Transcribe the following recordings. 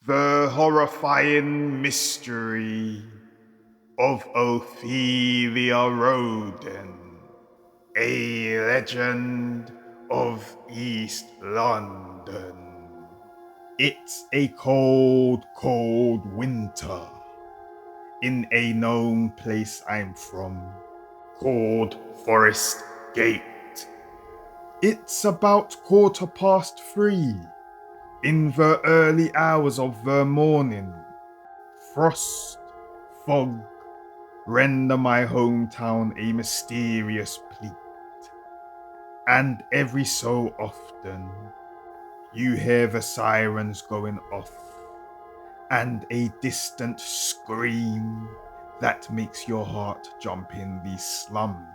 The horrifying mystery of Ophelia Rowden, a legend of East London. It's a cold, cold winter in a known place I'm from, called Forest Gate. It's about 3:15 in the early hours of the morning. Frost, fog, render my hometown a mysterious pleat. And every so often, you hear the sirens going off and a distant scream that makes your heart jump in these slums.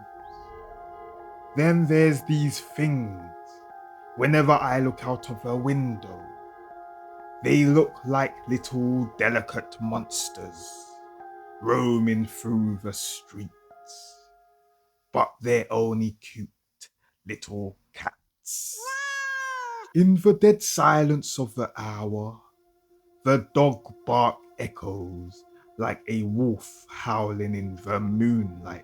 Then there's these things. Whenever I look out of the window, they look like little delicate monsters roaming through the streets, but they're only cute little cats. In the dead silence of the hour, the dog bark echoes like a wolf howling in the moonlight,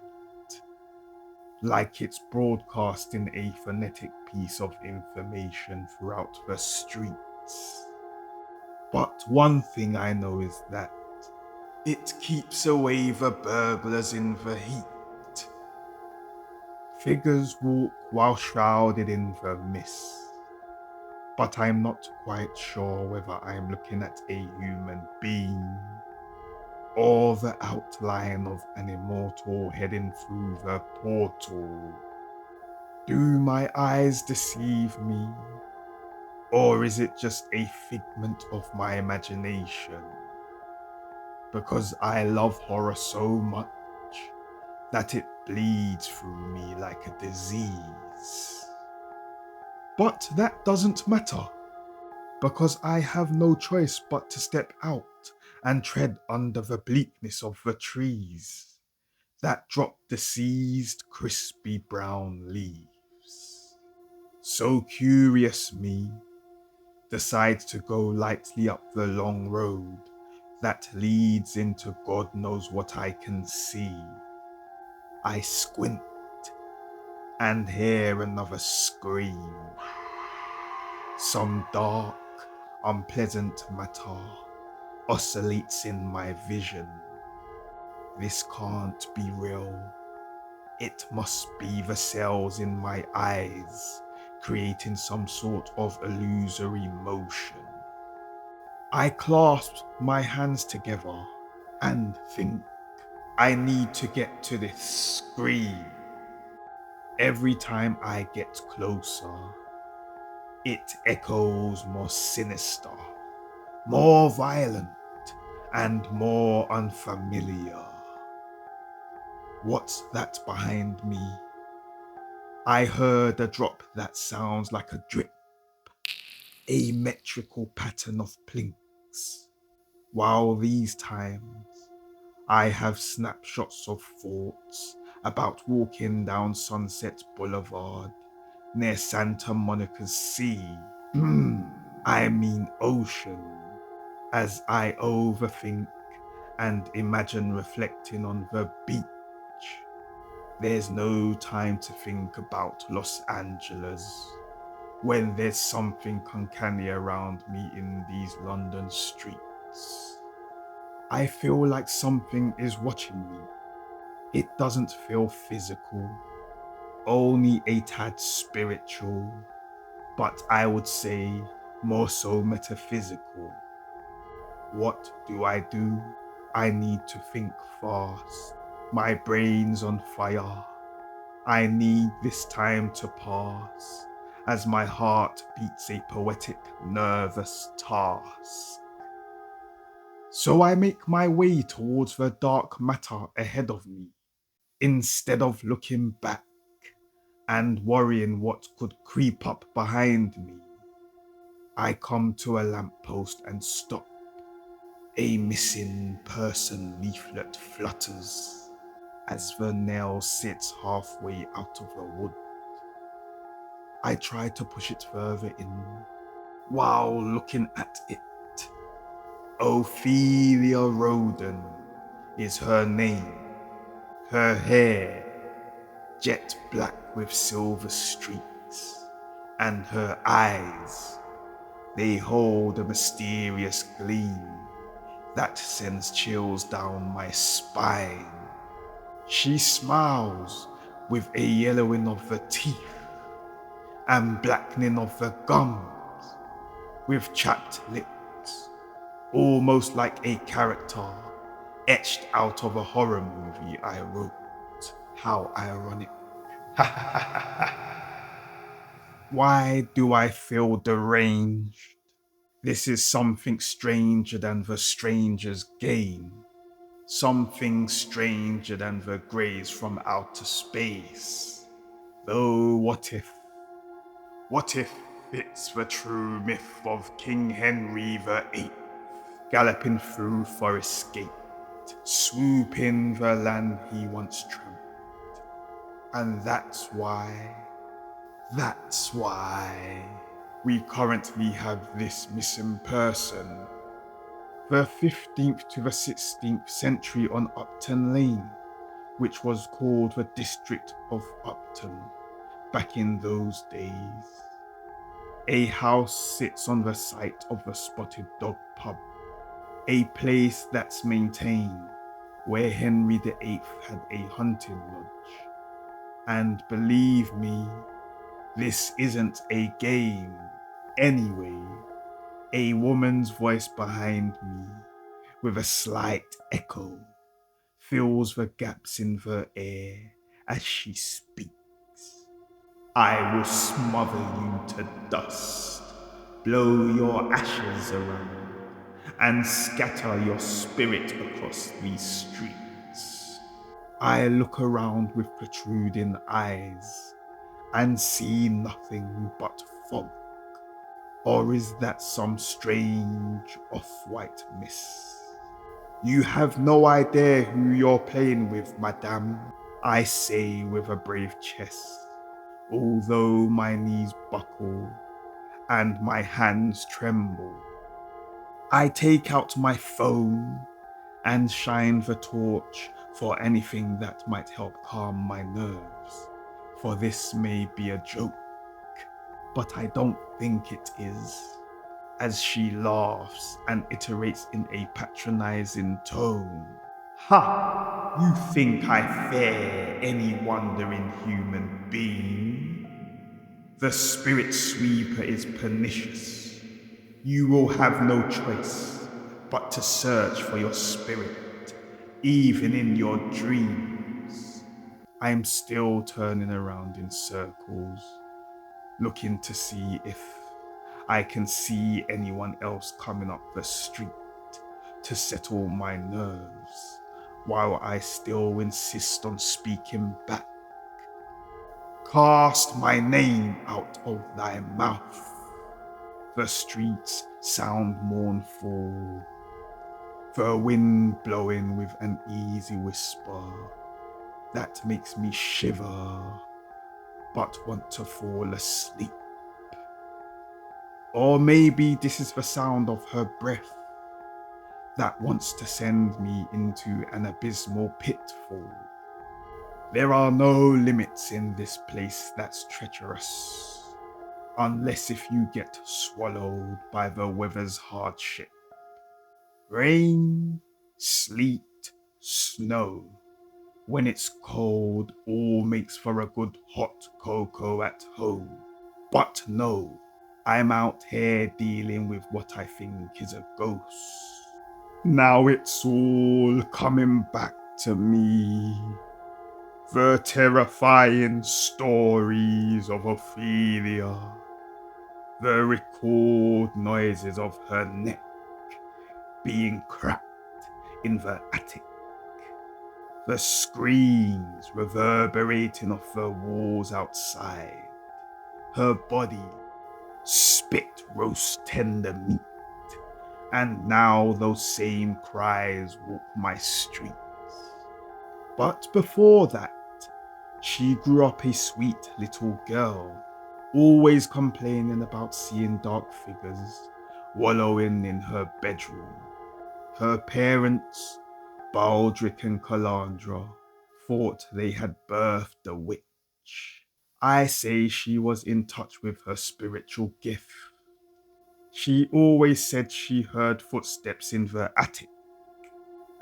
like it's broadcasting a phonetic piece of information throughout the streets. But one thing I know is that it keeps away the burglars in the heat. Figures walk while shrouded in the mist, but I'm not quite sure whether I'm looking at a human being or the outline of an immortal heading through the portal. Do my eyes deceive me, or is it just a figment of my imagination? Because I love horror so much that it bleeds through me like a disease. But that doesn't matter, because I have no choice but to step out and tread under the bleakness of the trees that drop the seized, crispy brown leaves. So curious me decides to go lightly up the long road that leads into God knows what I can see. I squint and hear another scream. Some dark, unpleasant matter oscillates in my vision. This can't be real. It must be the cells in my eyes creating some sort of illusory motion. I clasp my hands together and think, I need to get to this scream. Every time I get closer, it echoes more sinister, more violent, and more unfamiliar. What's that behind me? I heard a drop that sounds like a drip, a metrical pattern of plinks. While these times, I have snapshots of thoughts about walking down Sunset Boulevard near Santa Monica's sea. I mean ocean, as I overthink and imagine reflecting on the beach. There's no time to think about Los Angeles when there's something uncanny around me in these London streets. I feel like something is watching me. It doesn't feel physical, only a tad spiritual, but I would say more so metaphysical. What do? I need to think fast. My brain's on fire. I need this time to pass as my heart beats a poetic, nervous task. So I make my way towards the dark matter ahead of me, instead of looking back and worrying what could creep up behind me. I come to a lamppost and stop. A missing person leaflet flutters as the nail sits halfway out of the wood. I try to push it further in while looking at it. Ophelia Rowden is her name. Her hair, jet black with silver streaks, and her eyes, they hold a mysterious gleam that sends chills down my spine. She smiles with a yellowing of the teeth and blackening of the gums, with chapped lips, almost like a character etched out of a horror movie I wrote. How ironic. Why do I feel deranged? This is something stranger than the stranger's game. Something stranger than the greys from outer space. Though what if it's the true myth of King Henry VIII, galloping through Forest Gate, swooping the land he once trampled. And that's why we currently have this missing person. The 15th to the 16th century on Upton Lane, which was called the district of Upton back in those days. A house sits on the site of the Spotted Dog pub, a place that's maintained where Henry VIII had a hunting lodge. And believe me, this isn't a game. Anyway, a woman's voice behind me, with a slight echo, fills the gaps in the air as she speaks. I will smother you to dust, blow your ashes around, and scatter your spirit across these streets. I look around with protruding eyes and see nothing but fog. Or is that some strange off-white mist? You have no idea who you're playing with, madame, I say with a brave chest, although my knees buckle and my hands tremble. I take out my phone and shine the torch for anything that might help calm my nerves, for this may be a joke, but I don't think it is, as she laughs and iterates in a patronizing tone. Ha! You think I fear any wandering human being? The spirit sweeper is pernicious. You will have no choice but to search for your spirit, even in your dreams. I am still turning around in circles, looking to see if I can see anyone else coming up the street to settle my nerves, while I still insist on speaking back. Cast my name out of thy mouth. The streets sound mournful, the wind blowing with an easy whisper that makes me shiver but want to fall asleep. Or maybe this is the sound of her breath that wants to send me into an abysmal pitfall. There are no limits in this place that's treacherous, unless if you get swallowed by the weather's hardship. Rain, sleet, snow. When it's cold, all makes for a good hot cocoa at home. But no, I'm out here dealing with what I think is a ghost. Now it's all coming back to me. The terrifying stories of Ophelia. The record noises of her neck being cracked in the attic. The screams reverberating off the walls outside. Her body spit roast tender meat. And now those same cries walk my streets. But before that, she grew up a sweet little girl, always complaining about seeing dark figures wallowing in her bedroom. Her parents, Baldric and Calandra, thought they had birthed a witch. I say she was in touch with her spiritual gift. She always said she heard footsteps in the attic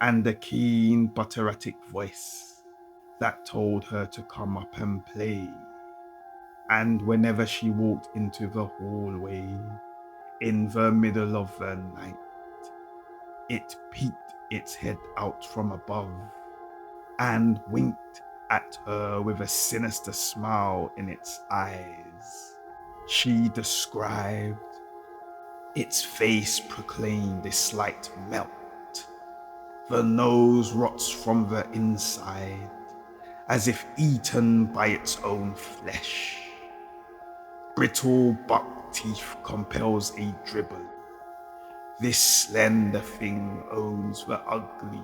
and a keen but erratic voice that told her to come up and play. And whenever she walked into the hallway in the middle of the night, it peeked its head out from above and winked at her with a sinister smile in its eyes. She described its face proclaimed a slight melt. The nose rots from the inside, as if eaten by its own flesh. Brittle buck teeth compels a dribble. This slender thing owns the ugly.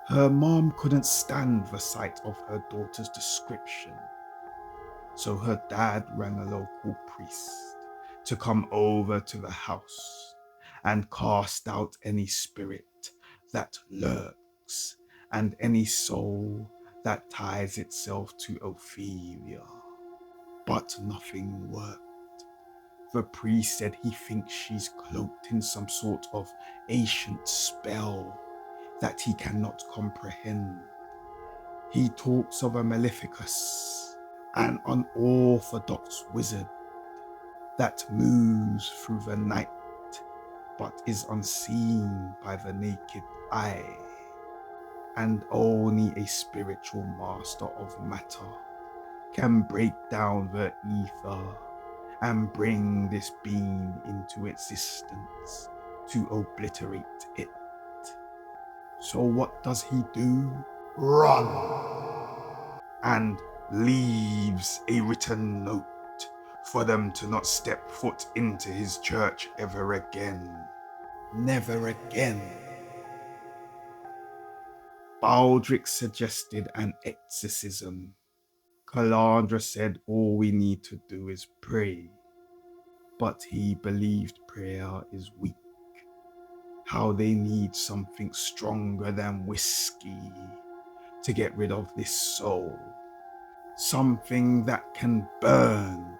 Her mom couldn't stand the sight of her daughter's description, so her dad rang a local priest to come over to the house and cast out any spirit that lurks and any soul that ties itself to Ophelia. But nothing worked. The priest said he thinks she's cloaked in some sort of ancient spell that he cannot comprehend. He talks of a maleficus, an unorthodox wizard that moves through the night but is unseen by the naked eye, and only a spiritual master of matter can break down the ether and bring this being into existence to obliterate it. So what does he do? Run! And leaves a written note for them to not step foot into his church ever again. Never again. Baldric suggested an exorcism. Calandra said all we need to do is pray. But he believed prayer is weak. How they need something stronger than whiskey to get rid of this soul. Something that can burn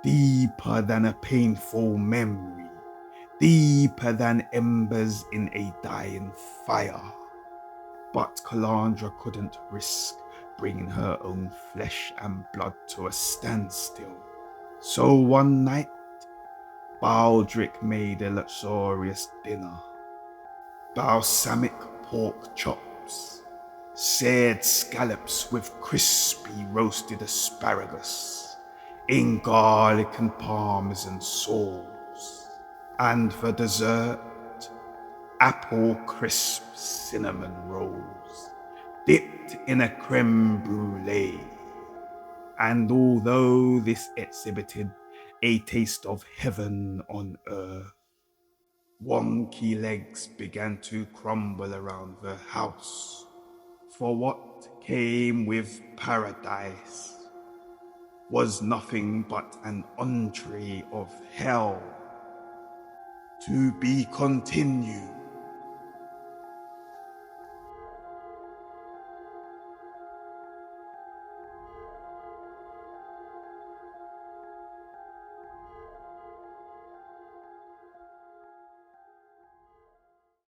deeper than a painful memory, deeper than embers in a dying fire. But Calandra couldn't risk bringing her own flesh and blood to a standstill. So one night, Baldric made a luxurious dinner. Balsamic pork chops, seared scallops with crispy roasted asparagus, in garlic and parmesan sauce. And for dessert, apple crisp cinnamon rolls, dipped in a creme brulee. And although this exhibited a taste of heaven on earth, wonky legs began to crumble around the house, for what came with paradise was nothing but an entree of hell, to be continued.